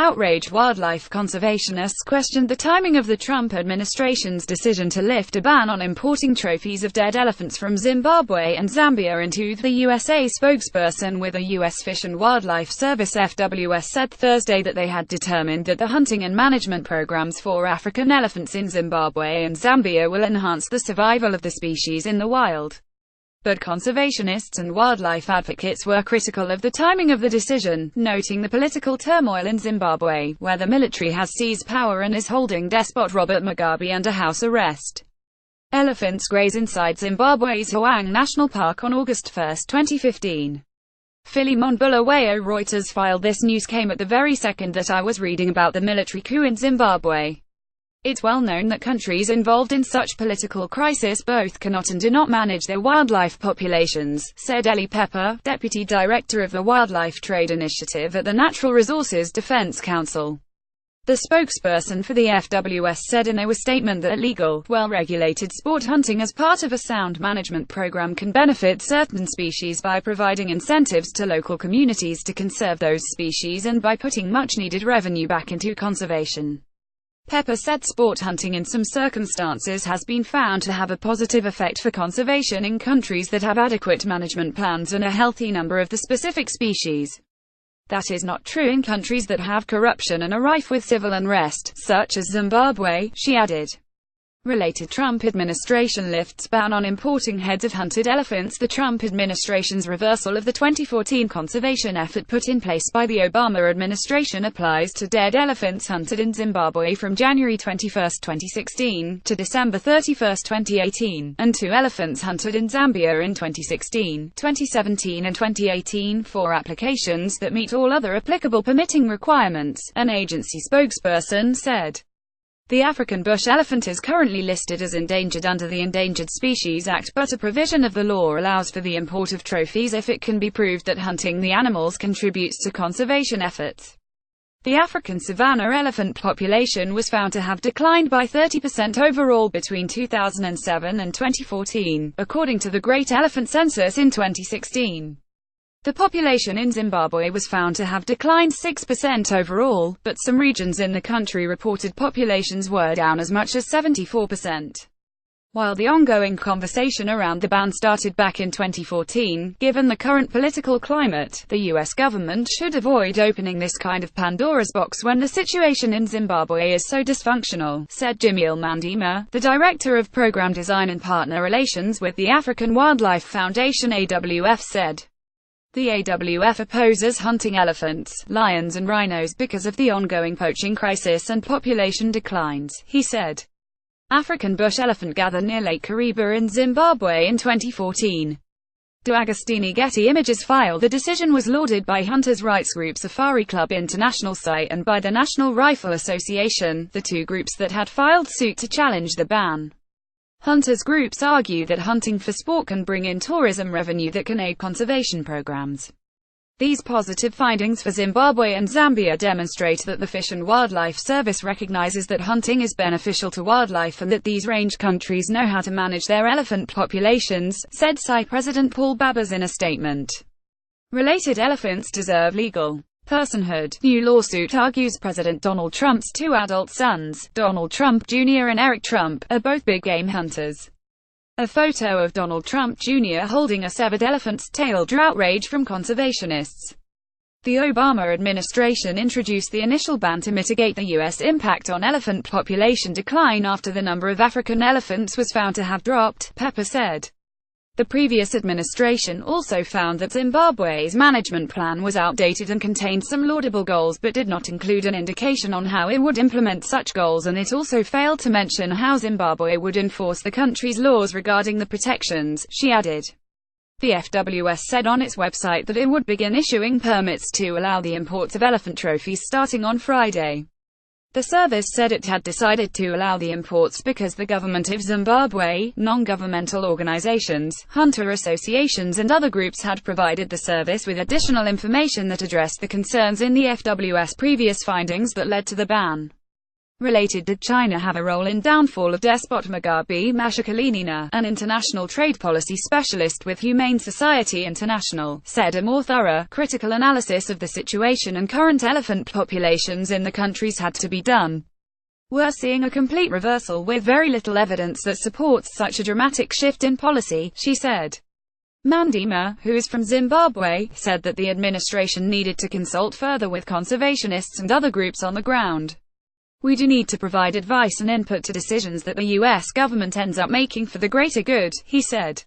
Outraged wildlife conservationists questioned the timing of the Trump administration's decision to lift a ban on importing trophies of dead elephants from Zimbabwe and Zambia into the USA. Spokesperson with the U.S. Fish and Wildlife Service (FWS) said Thursday that they had determined that the hunting and management programs for African elephants in Zimbabwe and Zambia will enhance the survival of the species in the wild. But conservationists and wildlife advocates were critical of the timing of the decision, noting the political turmoil in Zimbabwe, where the military has seized power and is holding despot Robert Mugabe under house arrest. Elephants graze inside Zimbabwe's Hwang National Park on August 1, 2015. Philemon Bulawayo. Reuters filed this news came at the very second that I was reading about the military coup in Zimbabwe. It's well known that countries involved in such political crisis both cannot and do not manage their wildlife populations, said Ellie Pepper, Deputy Director of the Wildlife Trade Initiative at the Natural Resources Defense Council. The spokesperson for the FWS said in a statement that legal, well-regulated sport hunting as part of a sound management program can benefit certain species by providing incentives to local communities to conserve those species and by putting much-needed revenue back into conservation. Pepper said sport hunting in some circumstances has been found to have a positive effect for conservation in countries that have adequate management plans and a healthy number of the specific species. That is not true in countries that have corruption and are rife with civil unrest, such as Zimbabwe, she added. Related Trump administration lifts ban on importing heads of hunted elephants. The Trump administration's reversal of the 2014 conservation effort put in place by the Obama administration applies to dead elephants hunted in Zimbabwe from January 21, 2016, to December 31, 2018, and to elephants hunted in Zambia in 2016, 2017 and 2018 for applications that meet all other applicable permitting requirements, an agency spokesperson said. The African bush elephant is currently listed as endangered under the Endangered Species Act, but a provision of the law allows for the import of trophies if it can be proved that hunting the animals contributes to conservation efforts. The African savanna elephant population was found to have declined by 30% overall between 2007 and 2014, according to the Great Elephant Census in 2016. The population in Zimbabwe was found to have declined 6% overall, but some regions in the country reported populations were down as much as 74%. While the ongoing conversation around the ban started back in 2014, given the current political climate, the U.S. government should avoid opening this kind of Pandora's box when the situation in Zimbabwe is so dysfunctional, said Jamiel Mandima, the Director of Program Design and Partner Relations with the African Wildlife Foundation (AWF) said. The AWF opposes hunting elephants, lions and rhinos because of the ongoing poaching crisis and population declines, he said. African bush elephant gathered near Lake Kariba in Zimbabwe in 2014. Do Agostini Getty Images file. The decision was lauded by hunters' rights group Safari Club International Site and by the National Rifle Association, the two groups that had filed suit to challenge the ban. Hunters groups argue that hunting for sport can bring in tourism revenue that can aid conservation programs. These positive findings for Zimbabwe and Zambia demonstrate that the Fish and Wildlife Service recognizes that hunting is beneficial to wildlife and that these range countries know how to manage their elephant populations, said SAI President Paul Babbers in a statement. Related elephants deserve legal personhood. New lawsuit argues President Donald Trump's two adult sons, Donald Trump Jr. and Eric Trump, are both big game hunters. A photo of Donald Trump Jr. holding a severed elephant's tail drew outrage from conservationists. The Obama administration introduced the initial ban to mitigate the U.S. impact on elephant population decline after the number of African elephants was found to have dropped, Pepper said. The previous administration also found that Zimbabwe's management plan was outdated and contained some laudable goals but did not include an indication on how it would implement such goals, and it also failed to mention how Zimbabwe would enforce the country's laws regarding the protections, she added. The FWS said on its website that it would begin issuing permits to allow the imports of elephant trophies starting on Friday. The service said it had decided to allow the imports because the government of Zimbabwe, non-governmental organizations, hunter associations and other groups had provided the service with additional information that addressed the concerns in the FWS previous findings that led to the ban. Related, did China have a role in downfall of despot Mugabe? Masha Kalinina, an international trade policy specialist with Humane Society International, said a more thorough, critical analysis of the situation and current elephant populations in the countries had to be done. We're seeing a complete reversal with very little evidence that supports such a dramatic shift in policy, she said. Mandima, who is from Zimbabwe, said that the administration needed to consult further with conservationists and other groups on the ground. We do need to provide advice and input to decisions that the U.S. government ends up making for the greater good, he said.